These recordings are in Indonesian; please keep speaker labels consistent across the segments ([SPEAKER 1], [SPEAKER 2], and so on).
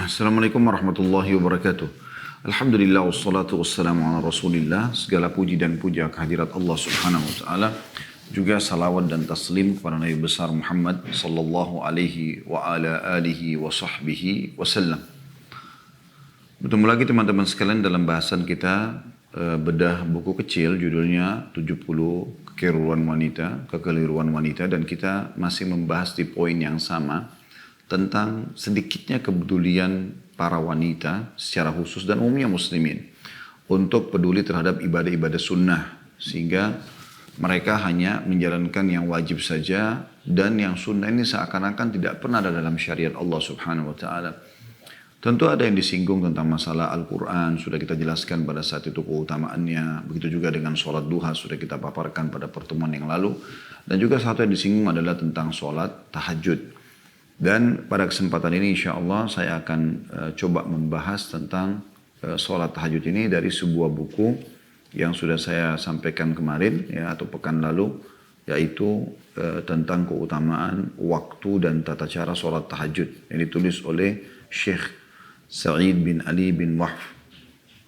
[SPEAKER 1] Assalamualaikum warahmatullahi wabarakatuh. Alhamdulillah wassalatu wassalamu ala rasulillah. Segala puji dan puja kehadirat Allah subhanahu wa ta'ala. Juga salawat dan taslim kepada Nabi besar Muhammad sallallahu alaihi wa ala alihi wa sahbihi wasallam. Bertemu lagi teman-teman sekalian dalam bahasan kita bedah buku kecil judulnya 70 kekeliruan wanita, dan kita masih membahas di poin yang sama tentang sedikitnya kepedulian para wanita secara khusus dan umumnya muslimin untuk peduli terhadap ibadah-ibadah sunnah, sehingga mereka hanya menjalankan yang wajib saja, dan yang sunnah ini seakan-akan tidak pernah ada dalam syariat Allah subhanahu wa ta'ala. Tentu ada yang disinggung tentang masalah Al-Quran, sudah kita jelaskan pada saat itu keutamaannya. Begitu juga dengan sholat duha, sudah kita paparkan pada pertemuan yang lalu. Dan juga satu yang disinggung adalah tentang sholat tahajud. Dan pada kesempatan ini insya Allah saya akan coba membahas tentang sholat tahajud ini dari sebuah buku yang sudah saya sampaikan kemarin ya, atau pekan lalu, yaitu tentang keutamaan waktu dan tata cara sholat tahajud yang ditulis oleh Syekh Sa'id bin Ali bin Wahf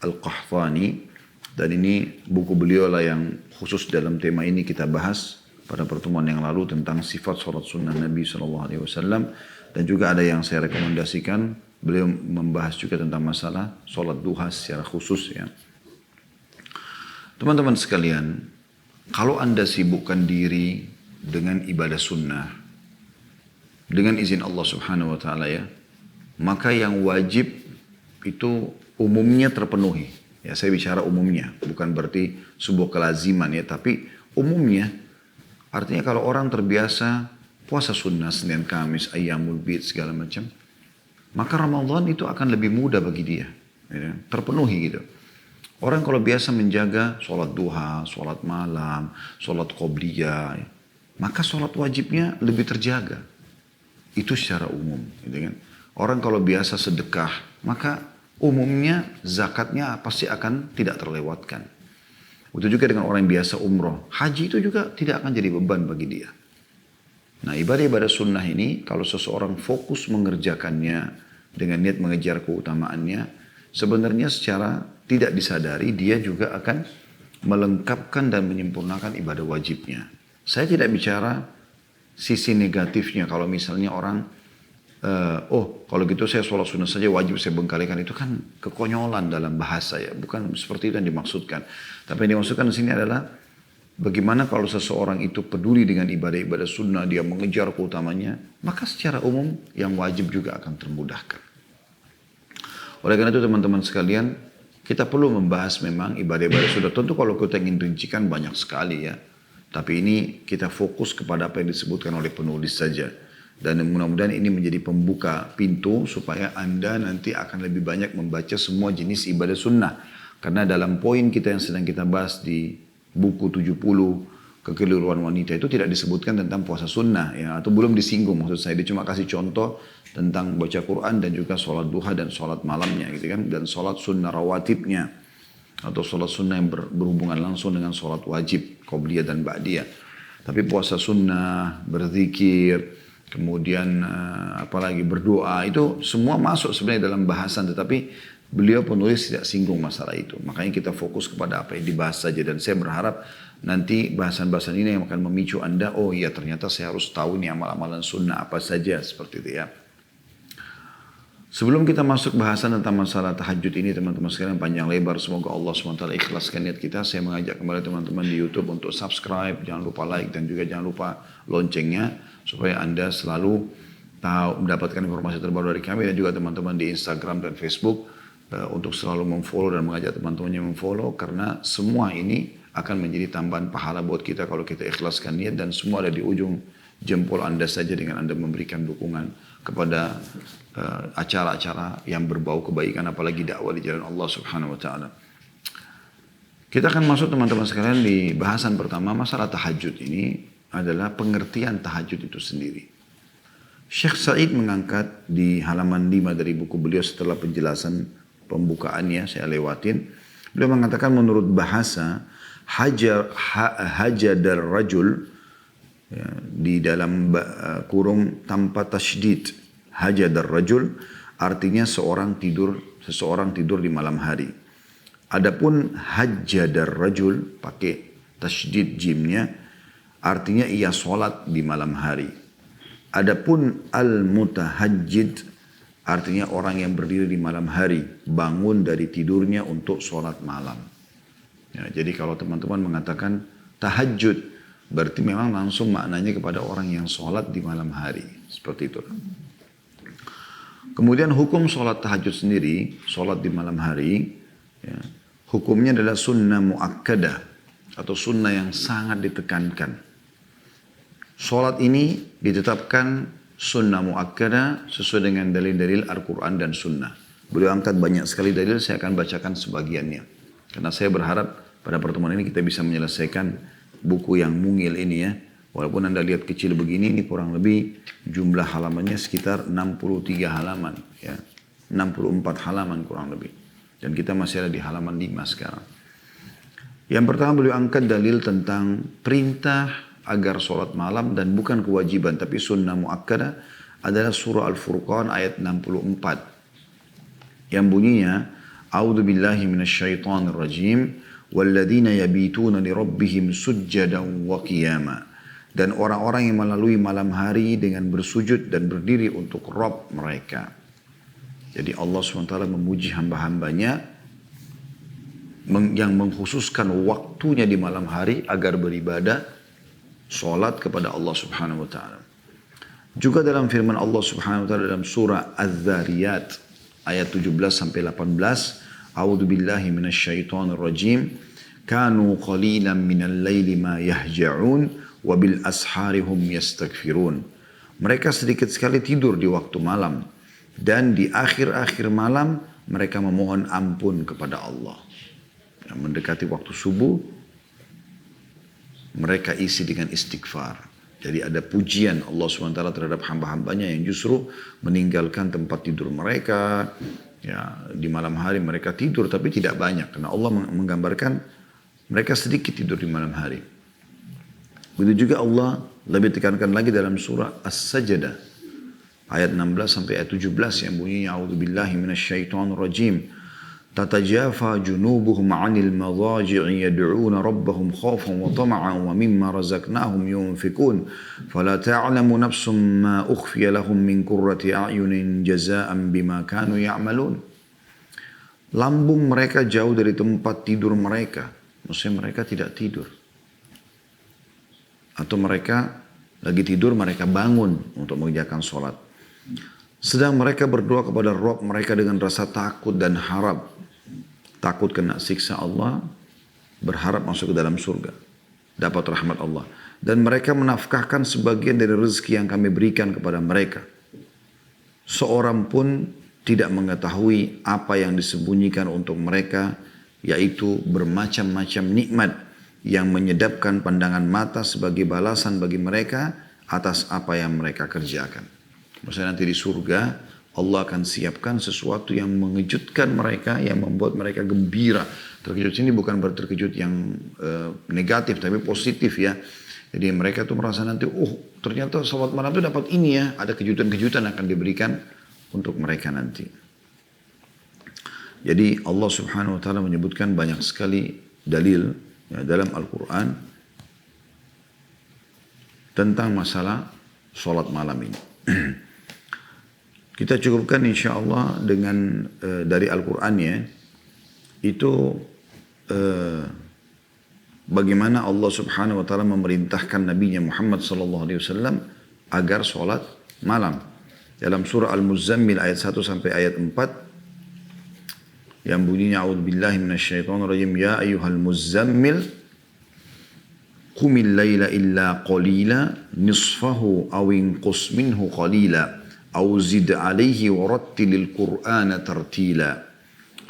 [SPEAKER 1] Al-Qahtani. Dan ini buku beliau lah yang khusus dalam tema ini kita bahas pada pertemuan yang lalu tentang sifat sholat sunnah Nabi SAW. Dan juga ada yang saya rekomendasikan, beliau membahas juga tentang masalah sholat duha secara khusus ya. Teman-teman sekalian, kalau Anda sibukkan diri dengan ibadah sunnah, dengan izin Allah subhanahu wa ta'ala ya, maka yang wajib itu umumnya terpenuhi. Ya, saya bicara umumnya, bukan berarti sebuah kelaziman ya, tapi umumnya. Artinya kalau orang terbiasa puasa sunnah, Senin, Kamis, Ayyamul Bid, segala macam, maka Ramadan itu akan lebih mudah bagi dia. Ya, terpenuhi gitu. Orang kalau biasa menjaga sholat duha, sholat malam, sholat qobliyah, maka sholat wajibnya lebih terjaga. Itu secara umum. Gitu kan. Orang kalau biasa sedekah, maka umumnya zakatnya pasti akan tidak terlewatkan. Itu juga dengan orang yang biasa umroh. Haji itu juga tidak akan jadi beban bagi dia. Nah, ibadah-ibadah sunnah ini kalau seseorang fokus mengerjakannya dengan niat mengejar keutamaannya, sebenarnya secara tidak disadari dia juga akan melengkapkan dan menyempurnakan ibadah wajibnya. Saya tidak bicara sisi negatifnya kalau misalnya orang kalau gitu saya sholat sunnah saja wajib saya bengkalikan, itu kan kekonyolan dalam bahasa ya, bukan seperti itu yang dimaksudkan. Tapi yang dimaksudkan di sini adalah bagaimana kalau seseorang itu peduli dengan ibadah-ibadah sunnah, dia mengejar keutamanya, maka secara umum yang wajib juga akan termudahkan. Oleh karena itu teman-teman sekalian, kita perlu membahas memang ibadah-ibadah sunnah. Tentu kalau kita ingin rincikan banyak sekali ya, tapi ini kita fokus kepada apa yang disebutkan oleh penulis saja. Dan mudah-mudahan ini menjadi pembuka pintu supaya Anda nanti akan lebih banyak membaca semua jenis ibadah sunnah. Karena dalam poin kita yang sedang kita bahas di buku 70 kekeliruan wanita itu tidak disebutkan tentang puasa sunnah ya, atau belum disinggung maksud saya. Dia cuma kasih contoh tentang baca Quran dan juga sholat duha dan sholat malamnya gitu kan, dan sholat sunnah rawatibnya atau sholat sunnah yang berhubungan langsung dengan sholat wajib qobliyah dan ba'diyah. Tapi puasa sunnah, berzikir, kemudian apalagi berdoa, itu semua masuk sebenarnya dalam bahasan, tetapi beliau penulis tidak singgung masalah itu. Makanya kita fokus kepada apa yang dibahas saja, dan saya berharap nanti bahasan-bahasan ini yang akan memicu Anda, oh iya ternyata saya harus tahu nih amal-amalan sunnah apa saja, seperti itu ya. Sebelum kita masuk bahasan tentang masalah tahajud ini teman-teman sekalian panjang lebar, semoga Allah SWT ikhlaskan niat kita. Saya mengajak kembali teman-teman di YouTube untuk subscribe, jangan lupa like, dan juga jangan lupa loncengnya, supaya Anda selalu tahu mendapatkan informasi terbaru dari kami, dan juga teman-teman di Instagram dan Facebook untuk selalu memfollow dan mengajak teman-temannya memfollow, karena semua ini akan menjadi tambahan pahala buat kita kalau kita ikhlaskan niat, dan semua ada di ujung jempol Anda saja dengan Anda memberikan dukungan kepada acara-acara yang berbau kebaikan, apalagi dakwah di jalan Allah subhanahu wa ta'ala. Kita akan masuk teman-teman sekalian di bahasan pertama. Masalah tahajud ini adalah pengertian tahajud itu sendiri. Syekh Sa'id mengangkat di halaman 5 dari buku beliau setelah penjelasan pembukaannya, saya lewatin. Beliau mengatakan menurut bahasa hajadar rajul ya, di dalam kurung tanpa tasydid, hajadar rajul artinya seseorang tidur di malam hari. Adapun hajjadar rajul, pakai tasydid jimnya, artinya ia sholat di malam hari. Adapun al-mutahajjid, artinya orang yang berdiri di malam hari, bangun dari tidurnya untuk sholat malam. Ya, jadi kalau teman-teman mengatakan tahajud, berarti memang langsung maknanya kepada orang yang sholat di malam hari. Seperti itu. Kemudian hukum sholat tahajud sendiri, sholat di malam hari, ya, hukumnya adalah sunnah muakkadah atau sunnah yang sangat ditekankan. Sholat ini ditetapkan sunnah muakkadah sesuai dengan dalil-dalil Al-Quran dan sunnah. Beliau angkat banyak sekali dalil, saya akan bacakan sebagiannya. Karena saya berharap pada pertemuan ini kita bisa menyelesaikan buku yang mungil ini ya. Walaupun Anda lihat kecil begini, ini kurang lebih jumlah halamannya sekitar 63 halaman. Ya. 64 halaman kurang lebih. Dan kita masih ada di halaman 5 sekarang. Yang pertama beliau angkat dalil tentang perintah agar sholat malam dan bukan kewajiban tapi sunnah muakkadah adalah surah Al-Furqan ayat 64. Yang bunyinya, A'udzu billahi minasyaitonir rajim, walladzina yabituna lirabbihim sujjadan wa qiyama. Dan orang-orang yang melalui malam hari dengan bersujud dan berdiri untuk Rabb mereka. Jadi Allah SWT memuji hamba-hambanya yang mengkhususkan waktunya di malam hari agar beribadah, sholat kepada Allah Subhanahu Wa Taala. Juga dalam firman Allah Subhanahu Wa Taala dalam surah Az-Zariyat ayat 17 sampai 18, A'udzu billahi minasyaitonir rajim, kanu qalilan minal laili ma yahja'un wabil asharihum yastaghfirun. Mereka sedikit sekali tidur di waktu malam dan di akhir-akhir malam mereka memohon ampun kepada Allah. Yang mendekati waktu subuh mereka isi dengan istighfar. Jadi ada pujian Allah SWT terhadap hamba-hambanya yang justru meninggalkan tempat tidur mereka. Ya, di malam hari mereka tidur tapi tidak banyak karena Allah menggambarkan mereka sedikit tidur di malam hari. Begitu juga Allah lebih tekankan lagi dalam surah As-Sajdah ayat 16 sampai ayat 17 yang bunyinya a'udzubillahi minasyaitonir rajim, tatajafa junubuhum 'anil madaji'i yad'una rabbahum khaufan wa tama'an wa mimma razaqnahum yunfikun fala ta'lamu nafsum ma ukhfiya lahum min qurrati a'yunin jazaa'an bima kanu ya'malun. Lambung mereka jauh dari tempat tidur mereka, maksudnya mereka tidak tidur. Atau mereka lagi tidur, mereka bangun untuk mengerjakan sholat. Sedang mereka berdoa kepada Rabb mereka dengan rasa takut dan harap. Takut kena siksa Allah, berharap masuk ke dalam surga, dapat rahmat Allah. Dan mereka menafkahkan sebagian dari rezeki yang kami berikan kepada mereka. Seorang pun tidak mengetahui apa yang disembunyikan untuk mereka, yaitu bermacam-macam nikmat yang menyedapkan pandangan mata sebagai balasan bagi mereka atas apa yang mereka kerjakan. Maksudnya nanti di surga Allah akan siapkan sesuatu yang mengejutkan mereka, yang membuat mereka gembira. Terkejut sini bukan berterkejut yang negatif tapi positif ya. Jadi mereka tuh merasa nanti, ternyata salat malam itu dapat ini ya. Ada kejutan-kejutan akan diberikan untuk mereka nanti. Jadi Allah Subhanahu Wa Taala menyebutkan banyak sekali dalil ya, dalam Al-Quran tentang masalah sholat malam ini. Kita cukupkan insya Allah dengan dari Al-Quran ya, itu bagaimana Allah Subhanahu Wa Taala memerintahkan Nabi Muhammad SAW agar sholat malam. Dalam surah Al-Muzammil ayat 1 sampai ayat 4 yang bunyinya a'udzubillahi minasyaitonir rajim, ya ayyuhal muzammil qumil laila illa qalila nisfahu aw inqus minhu qalila aw zid alaihi warattilil qur'ana tartila.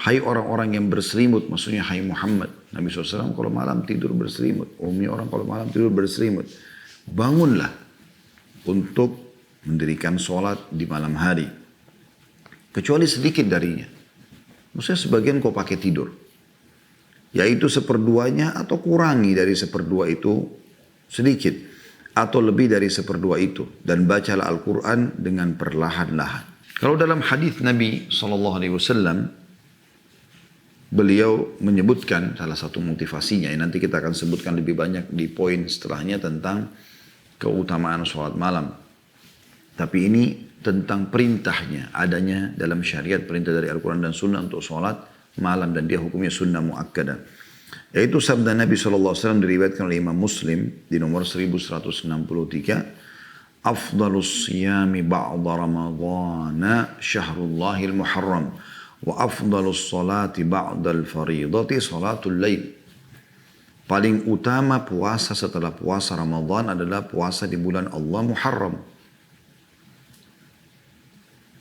[SPEAKER 1] Hai orang-orang yang berselimut, maksudnya hai Muhammad. Nabi SAW kalau malam tidur berselimut, umumnya orang kalau malam tidur berselimut. Bangunlah untuk mendirikan sholat di malam hari, kecuali sedikit darinya. Maksudnya sebagian kau pakai tidur. Yaitu seperduanya atau kurangi dari seperdua itu sedikit. Atau lebih dari seperdua itu. Dan bacalah Al-Quran dengan perlahan-lahan. Kalau dalam hadis Nabi SAW, beliau menyebutkan salah satu motivasinya, nanti kita akan sebutkan lebih banyak di poin setelahnya tentang keutamaan sholat malam. Tapi ini tentang perintahnya, adanya dalam syariat perintah dari Al-Quran dan Sunnah untuk sholat malam, dan dia hukumnya sunnah muakkadah. Yaitu sabda Nabi SAW diriwayatkan oleh Imam Muslim di nomor 1163. Afdalus siyami ba'da ramadhana syahrullahil muharram. Wa afdalus salati ba'dal faridati salatul lail. Paling utama puasa setelah puasa Ramadan adalah puasa di bulan Allah Muharram.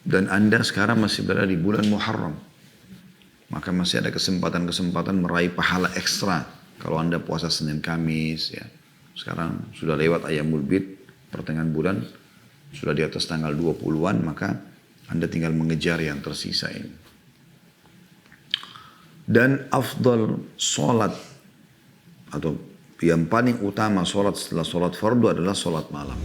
[SPEAKER 1] Dan Anda sekarang masih berada di bulan Muharram. Maka masih ada kesempatan-kesempatan meraih pahala ekstra. Kalau Anda puasa Senin Kamis, ya. Sekarang sudah lewat Ayyamul Bid, pertengahan bulan, sudah di atas tanggal 20-an, maka Anda tinggal mengejar yang tersisa ini. Dan afdal solat, atau yang paling utama solat setelah solat fardu adalah solat malam.